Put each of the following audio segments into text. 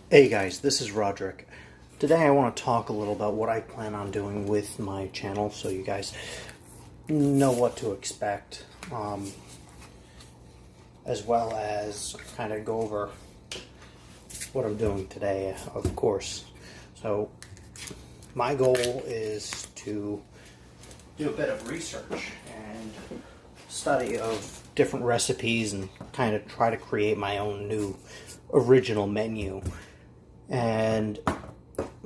Hey guys, this is Roderick. Today I want to talk a little about what I plan on doing with my channel so you guys know what to expect, as well as kind of go over what I'm doing today, of course. So my goal is to do a bit of research and study of different recipes and kind of try to create my own new original menu. And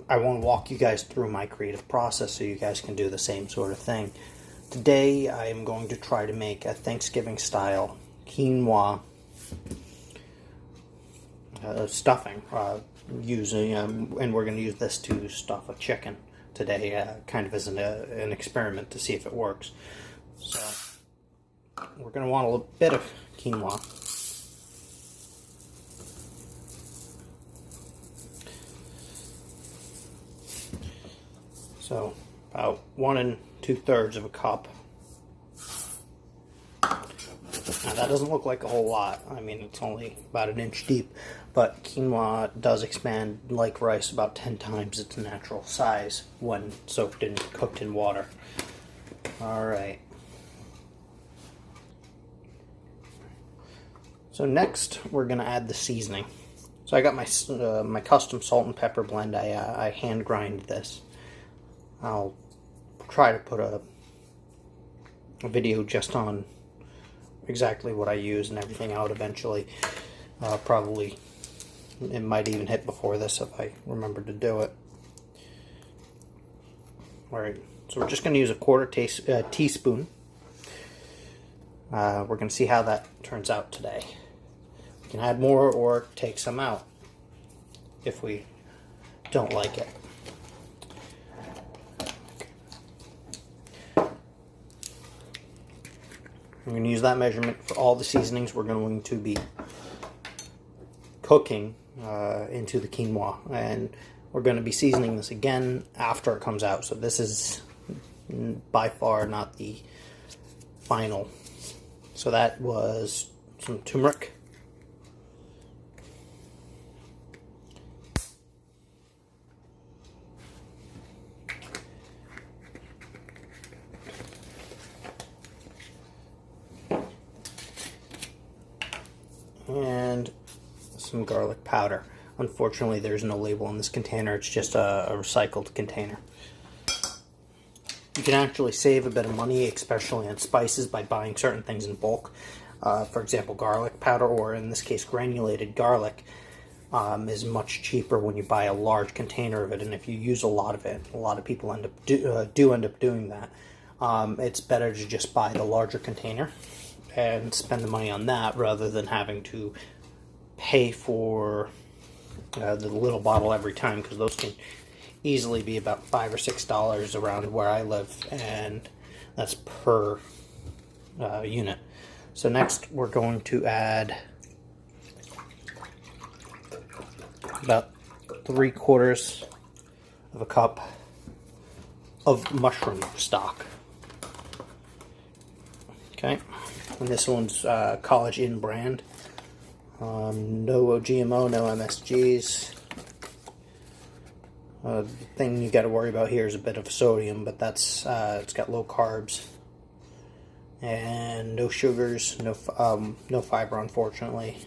I want to walk you guys through my creative process so you guys can do the same sort of thing. Today I am going to try to make a Thanksgiving style quinoa stuffing using and we're going to use this to stuff a chicken today, kind of as an experiment to see if it works. So we're going to want a little bit of quinoa. So about 1 2/3 of a cup. Now that doesn't look like a whole lot. I mean, it's only about 1 inch deep, but quinoa does expand like rice about 10 times its natural size when soaked and cooked in water. All right. So next we're gonna add the seasoning. So I got my my custom salt and pepper blend. I hand grind this. I'll try to put a video just on exactly what I use and everything out eventually. Probably it might even hit before this if I remember to do it. Alright, so we're just going to use a 1/4 teaspoon. We're going to see how that turns out today. We can add more or take some out if we don't like it. I'm going to use that measurement for all the seasonings we're going to be cooking into the quinoa, and we're going to be seasoning this again after it comes out. So this is by far not the final. So that was some turmeric, and some garlic powder. Unfortunately, there's no label on this container. It's just a recycled container. You can actually save a bit of money, especially on spices, by buying certain things in bulk. For example, garlic powder, or in this case, granulated garlic, is much cheaper when you buy a large container of it. And if you use a lot of it, a lot of people end up do end up doing that. It's better to just buy the larger container and spend the money on that rather than having to pay for the little bottle every time, because those can easily be about $5 or $6 around where I live, and that's per unit. So next we're going to add about 3/4 of a cup of mushroom stock. Okay. And this one's College Inn brand. No GMO, no MSGs. The thing you got to worry about here is a bit of sodium, but that's it's got low carbs and no sugars, no fiber, unfortunately.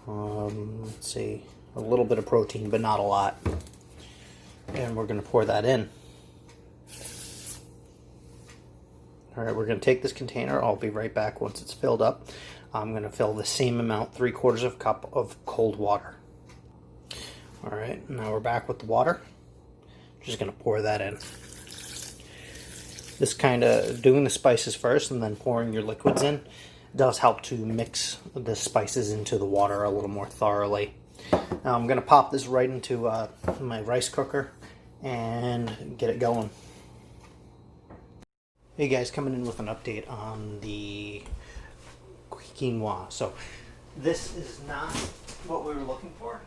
Let's see, a little bit of protein, but not a lot. And we're going to pour that in. Alright, we're going to take this container. I'll be right back once it's filled up. I'm going to fill the same amount, 3/4 of a cup of cold water. Alright, now we're back with the water. Just going to pour that in. This kind of, doing the spices first and then pouring your liquids in, does help to mix the spices into the water a little more thoroughly. Now I'm going to pop this right into my rice cooker and get it going. Hey guys, coming in with an update on the quinoa. So this is not what we were looking for.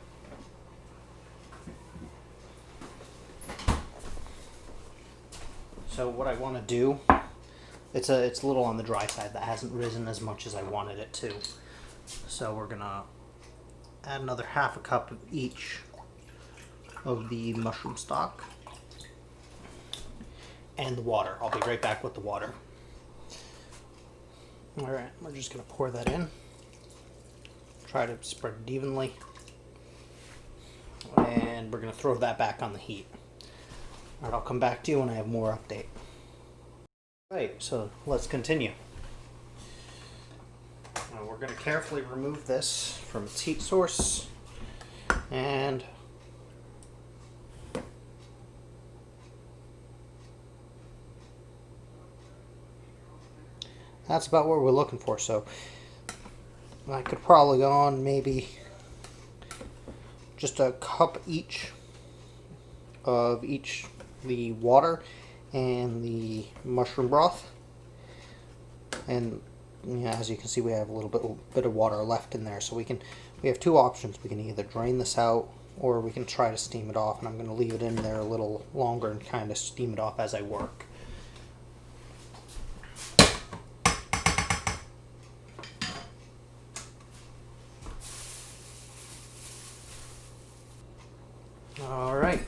So what I want to do, it's a little on the dry side. That hasn't risen as much as I wanted it to. So we're gonna add another half a cup of each of the mushroom stock and the water. I'll be right back with the water. Alright, we're just going to pour that in. Try to spread it evenly. And we're going to throw that back on the heat. Alright, I'll come back to you when I have more update. Alright, so let's continue. Now we're going to carefully remove this from its heat source. And that's about what we're looking for. So I could probably go on maybe just a cup each of the water and the mushroom broth. And yeah, as you can see, we have a little bit of water left in there. So we have two options. We can either drain this out or we can try to steam it off. And I'm going to leave it in there a little longer and kind of steam it off as I work. All right.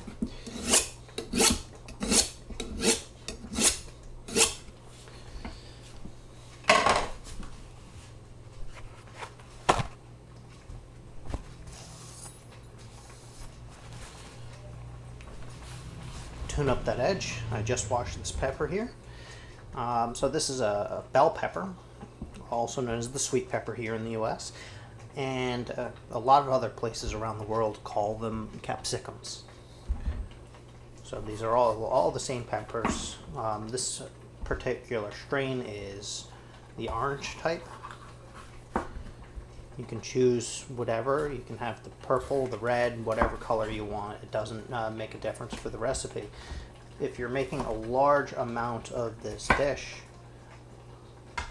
Tune up that edge. I just washed this pepper here. So this is a bell pepper, also known as the sweet pepper here in the U.S. And a lot of other places around the world call them capsicums. So these are all the same peppers. This particular strain is the orange type. You can choose whatever. You can have the purple, the red, whatever color you want. It doesn't make a difference for the recipe. If you're making a large amount of this dish,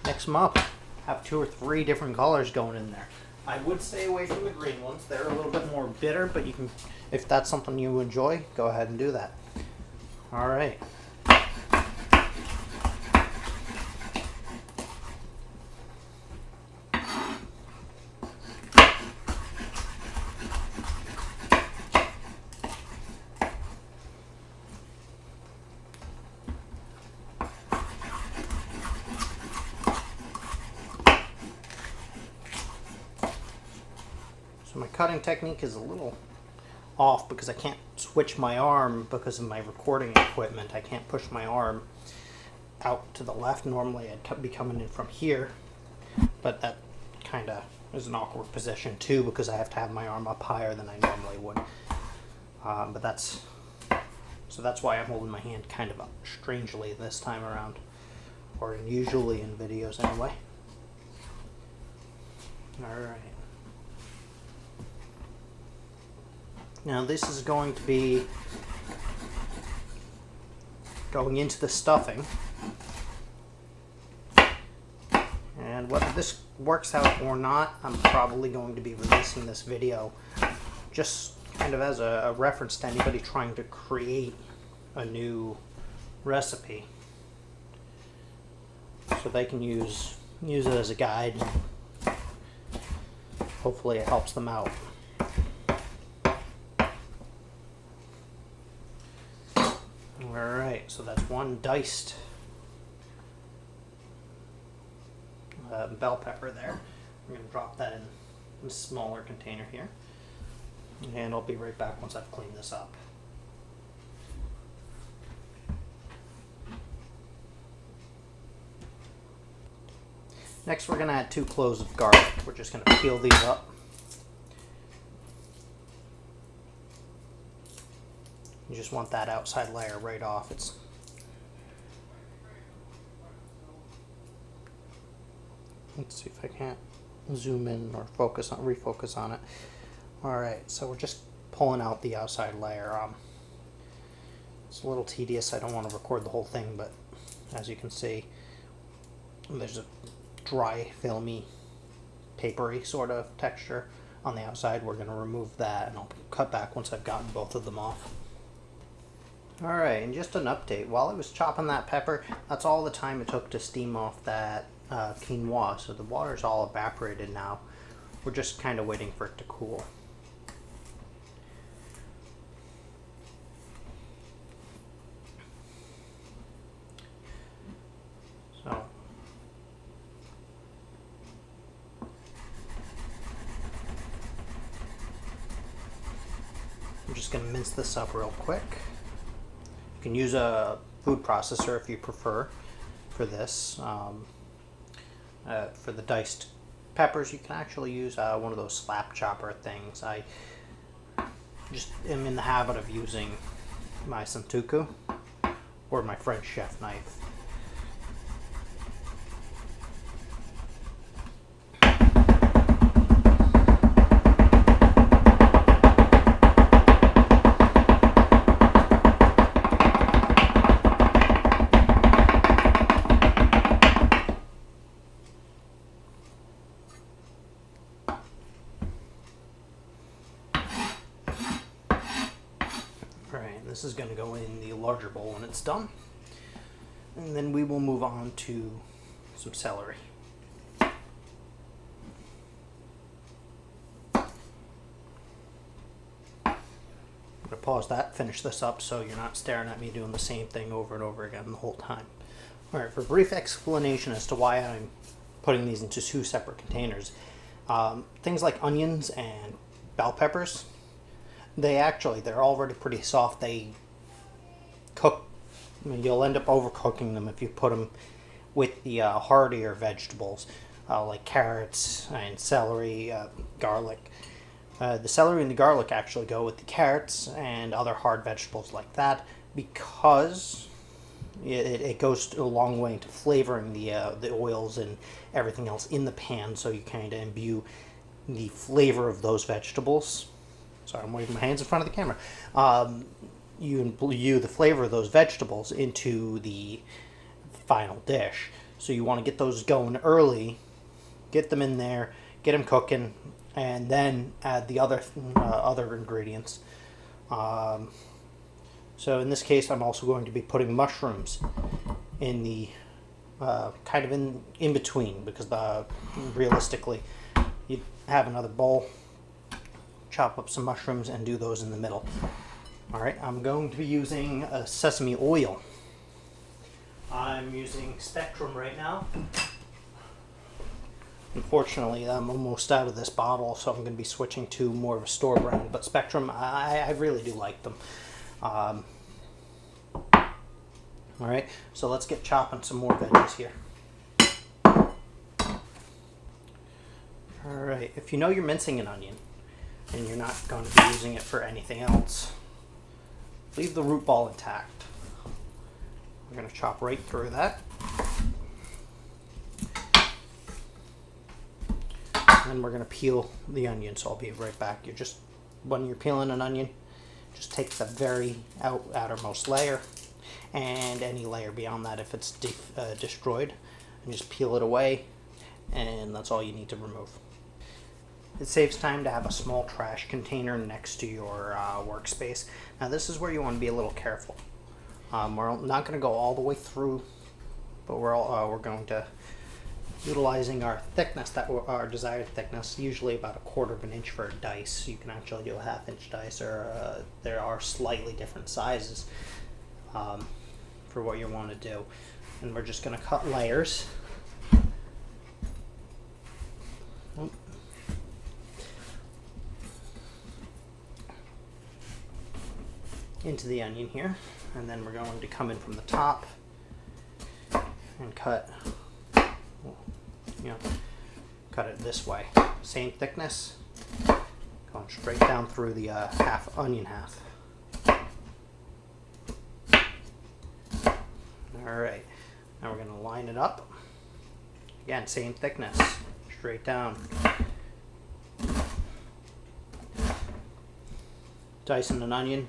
mix them up. Have 2 or 3 different colors going in there. I would stay away from the green ones. They're a little bit more bitter, but you can, if that's something you enjoy, go ahead and do that. All right. So my cutting technique is a little off because I can't switch my arm because of my recording equipment. I can't push my arm out to the left. Normally I'd be coming in from here, but that kind of is an awkward position too because I have to have my arm up higher than I normally would. But that's why I'm holding my hand kind of up strangely this time around, or usually in videos anyway. All right. Now this is going to be going into the stuffing, and whether this works out or not, I'm probably going to be releasing this video just kind of as a reference to anybody trying to create a new recipe, so they can use it as a guide. Hopefully it helps them out. Alright, so that's one diced bell pepper there. I'm going to drop that in a smaller container here. And I'll be right back once I've cleaned this up. Next we're going to add 2 cloves of garlic. We're just going to peel these up. You just want that outside layer right off. Let's see if I can't zoom in or refocus on it. Alright, so we're just pulling out the outside layer. It's a little tedious. I don't want to record the whole thing, but as you can see, there's a dry, filmy, papery sort of texture on the outside. We're going to remove that, and I'll cut back once I've gotten both of them off. Alright, and just an update. While I was chopping that pepper, that's all the time it took to steam off that quinoa. So the water's all evaporated now. We're just kind of waiting for it to cool. I'm just going to mince this up real quick. You can use a food processor if you prefer for this. For the diced peppers, you can actually use one of those slap chopper things. I just am in the habit of using my santuku or my French chef knife. Alright, this is going to go in the larger bowl when it's done. And then we will move on to some celery. I'm going to pause that, finish this up so you're not staring at me doing the same thing over and over again the whole time. Alright, for a brief explanation as to why I'm putting these into two separate containers. Things like onions and bell peppers, they're already pretty soft. They cook, I mean, you'll end up overcooking them if you put them with the hardier vegetables like carrots and celery, garlic. The celery and the garlic actually go with the carrots and other hard vegetables like that because it goes a long way into flavoring the oils and everything else in the pan, so you kind of imbue the flavor of those vegetables. Sorry, I'm waving my hands in front of the camera. You imbue the flavor of those vegetables into the final dish. So you want to get those going early, get them in there, get them cooking, and then add the other ingredients. So in this case, I'm also going to be putting mushrooms in the kind of in between, because realistically, you have another bowl, chop up some mushrooms and do those in the middle. Alright, I'm going to be using sesame oil. I'm using Spectrum right now. Unfortunately, I'm almost out of this bottle, so I'm going to be switching to more of a store brand, but Spectrum, I really do like them. Alright, so let's get chopping some more veggies here. Alright, if you know you're mincing an onion and you're not going to be using it for anything else, leave the root ball intact. We're going to chop right through that. And then we're going to peel the onion, so I'll be right back. When you're peeling an onion, just take the very outermost layer and any layer beyond that if it's destroyed, and just peel it away, and that's all you need to remove. It saves time to have a small trash container next to your workspace. Now this is where you want to be a little careful. We're not going to go all the way through, but we're going to utilizing our thickness, our desired thickness, usually about 1/4 of an inch for a dice. You can actually do a 1/2 inch dice, or there are slightly different sizes for what you want to do. And we're just going to cut layers. Into the onion here, and then we're going to come in from the top and cut it this way, same thickness, going straight down through the onion half. Alright, now we're going to line it up again, same thickness, straight down. Dicing an onion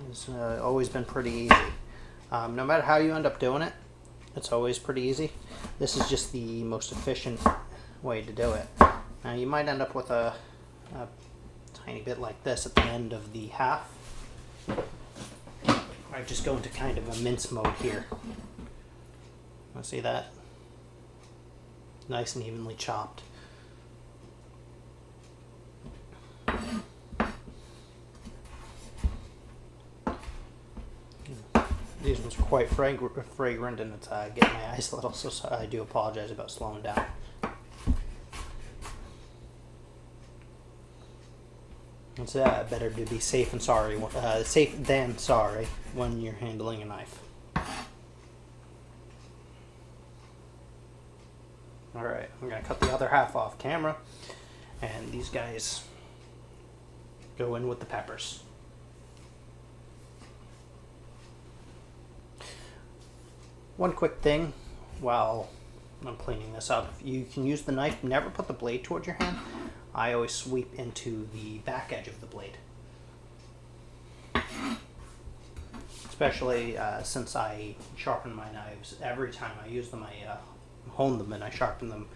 has always been pretty easy. No matter how you end up doing it, it's always pretty easy. This is just the most efficient way to do it. Now you might end up with a tiny bit like this at the end of the half. I just go into kind of a mince mode here. See that? Nice and evenly chopped. These ones are quite fragrant, and it's getting my eyes a little, so I do apologize about slowing down. It's better to be safe and sorry, safe than sorry when you're handling a knife. Alright, I'm going to cut the other half off camera, and these guys go in with the peppers. One quick thing while I'm cleaning this up, you can use the knife, never put the blade towards your hand. I always sweep into the back edge of the blade. Especially since I sharpen my knives. Every time I use them, I hone them and I sharpen them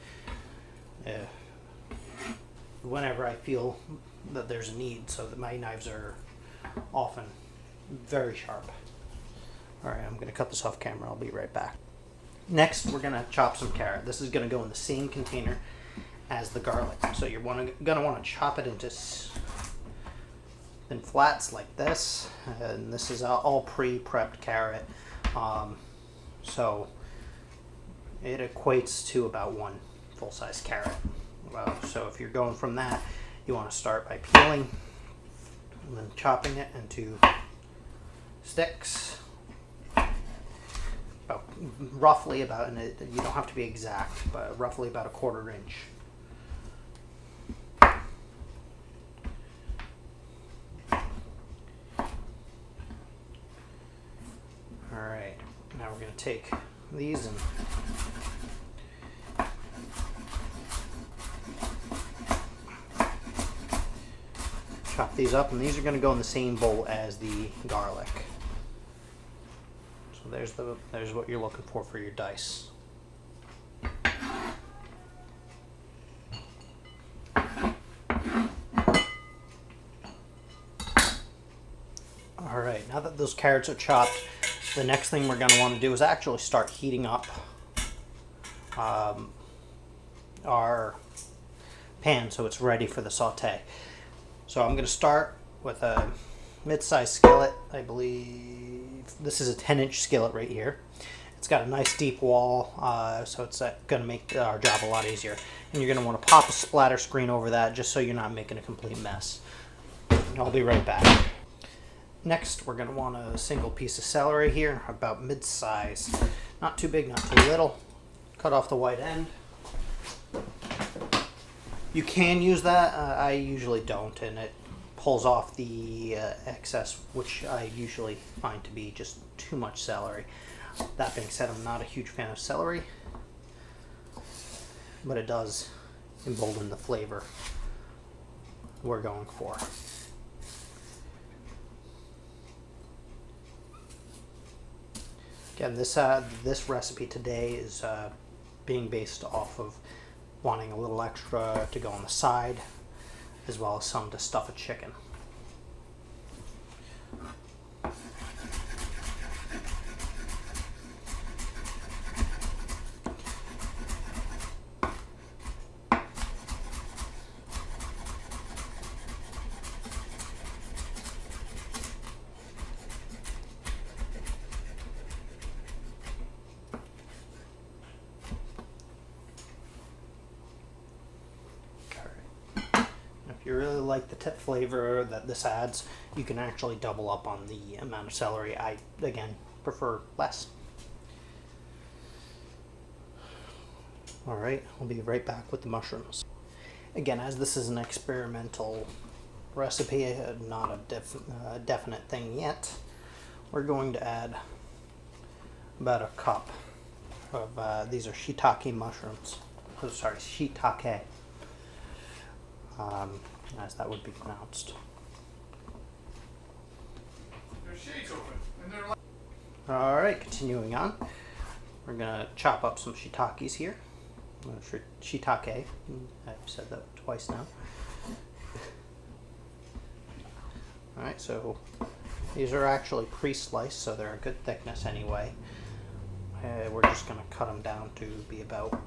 whenever I feel that there's a need, so that my knives are often very sharp. Alright, I'm going to cut this off camera. I'll be right back. Next, we're going to chop some carrot. This is going to go in the same container as the garlic. So you're going to want to chop it into thin flats like this. And this is all pre-prepped carrot. So it equates to about one full-size carrot. So if you're going from that, you want to start by peeling and then chopping it into sticks. Roughly about, and you don't have to be exact, but roughly about 1/4 inch. Alright, now we're going to take these and chop these up, and these are going to go in the same bowl as the garlic. So there's what you're looking for your dice. Alright, now that those carrots are chopped, the next thing we're going to want to do is actually start heating up our pan so it's ready for the saute. So I'm going to start with a mid-sized skillet. I believe this is a 10-inch skillet right here. It's got a nice deep wall, so it's going to make our job a lot easier. And you're going to want to pop a splatter screen over that just so you're not making a complete mess. And I'll be right back. Next, we're going to want a single piece of celery here, about mid-size. Not too big, not too little. Cut off the white end. You can use that. I usually don't, and it pulls off the excess, which I usually find to be just too much celery. That being said, I'm not a huge fan of celery, but it does embolden the flavor we're going for. Again, this recipe today is being based off of wanting a little extra to go on the side, as well as some to stuff a chicken. If you really like the tip flavor that this adds, you can actually double up on the amount of celery. I, again, prefer less. Alright, I'll be right back with the mushrooms. Again, as this is an experimental recipe, not a definite thing yet, we're going to add about a cup of, these are shiitake mushrooms. Oh, sorry, shiitake. As that would be pronounced. Their shades open, and they're like... Alright, continuing on. We're going to chop up some shiitakes here. Shiitake. I've said that twice now. Alright, so these are actually pre-sliced, so they're a good thickness anyway. We're just going to cut them down to be about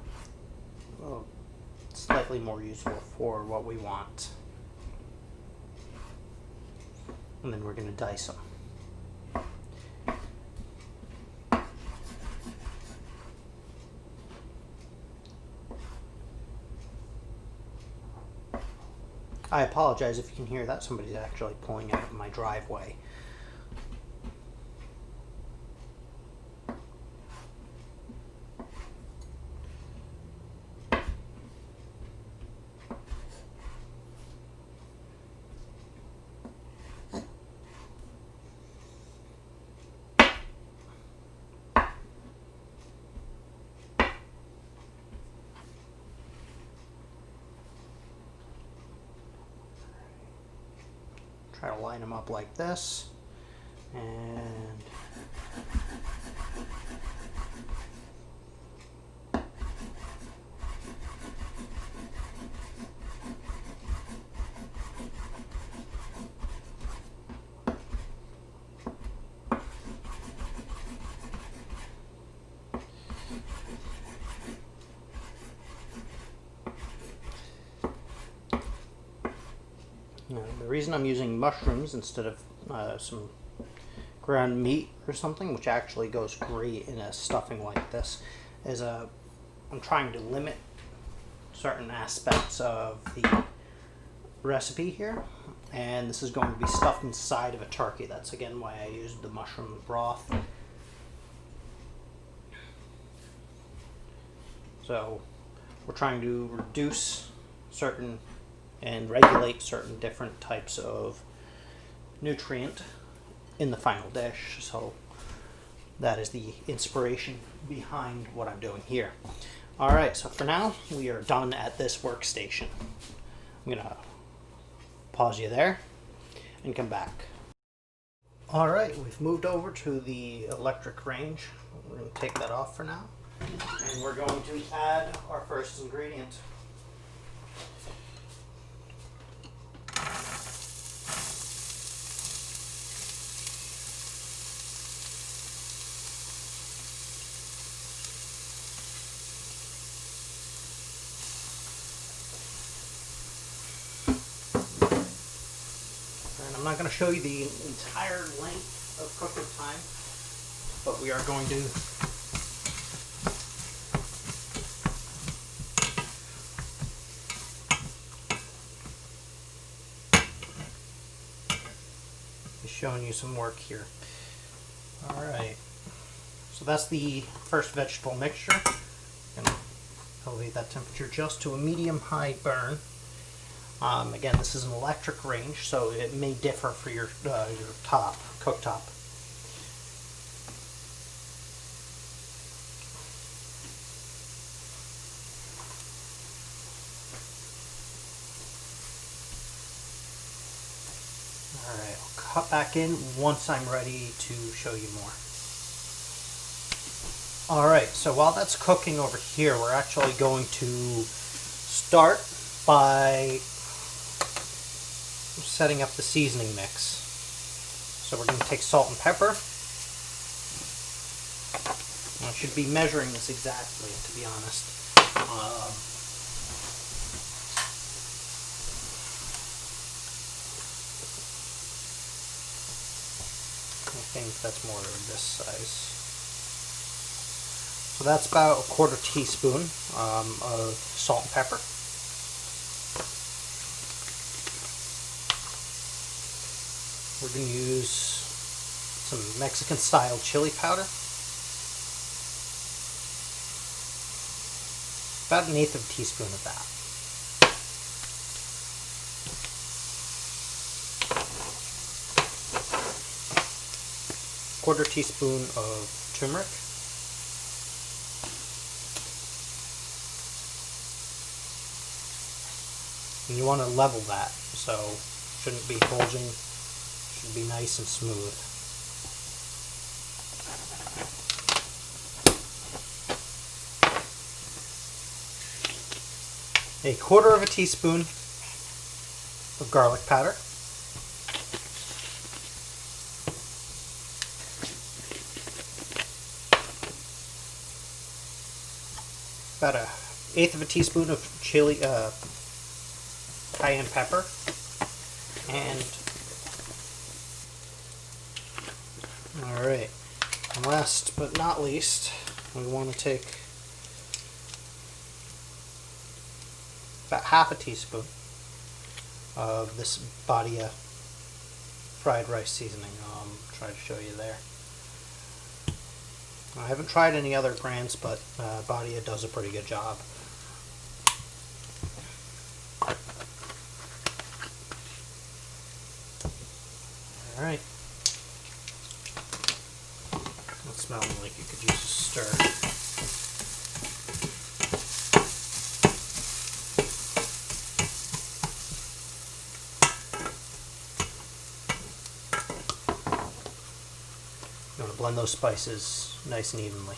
slightly more usable for what we want. And then we're going to dice them. I apologize if you can hear that. Somebody's actually pulling out of my driveway. Try to line them up like this, and the reason I'm using mushrooms instead of some ground meat or something, which actually goes great in a stuffing like this, is I'm trying to limit certain aspects of the recipe here, and this is going to be stuffed inside of a turkey. That's again why I used the mushroom broth. So we're trying to reduce certain and regulate certain different types of nutrient in the final dish. So that is the inspiration behind what I'm doing here. Alright, so for now we are done at this workstation. I'm gonna pause you there and come back. Alright, we've moved over to the electric range. We're going to take that off for now, and we're going to add our first ingredient. I'm not going to show you the entire length of cooking time, but we are going to be showing you some work here. Alright, so that's the first vegetable mixture. I'm going to elevate that temperature just to a medium-high burn. Again, this is an electric range, so it may differ for your cooktop. Alright, I'll cut back in once I'm ready to show you more. Alright, so while that's cooking over here, we're actually going to start by setting up the seasoning mix. So we're going to take salt and pepper. I should be measuring this exactly, to be honest. I think that's more of this size. So that's about a 1/4 teaspoon of salt and pepper. We're going to use some Mexican style chili powder. About 1/8 of a teaspoon of that. 1/4 teaspoon of turmeric. And you want to level that, so shouldn't be bulging. Should be nice and smooth. A 1/4 of a teaspoon of garlic powder. About 1/8 of a teaspoon of chili, cayenne pepper, and alright, and last but not least, we want to take about 1/2 a teaspoon of this Badia fried rice seasoning. I'll try to show you there. I haven't tried any other brands, but Badia does a pretty good job. Alright. It's smelling like you could use a stir. You want to blend those spices nice and evenly.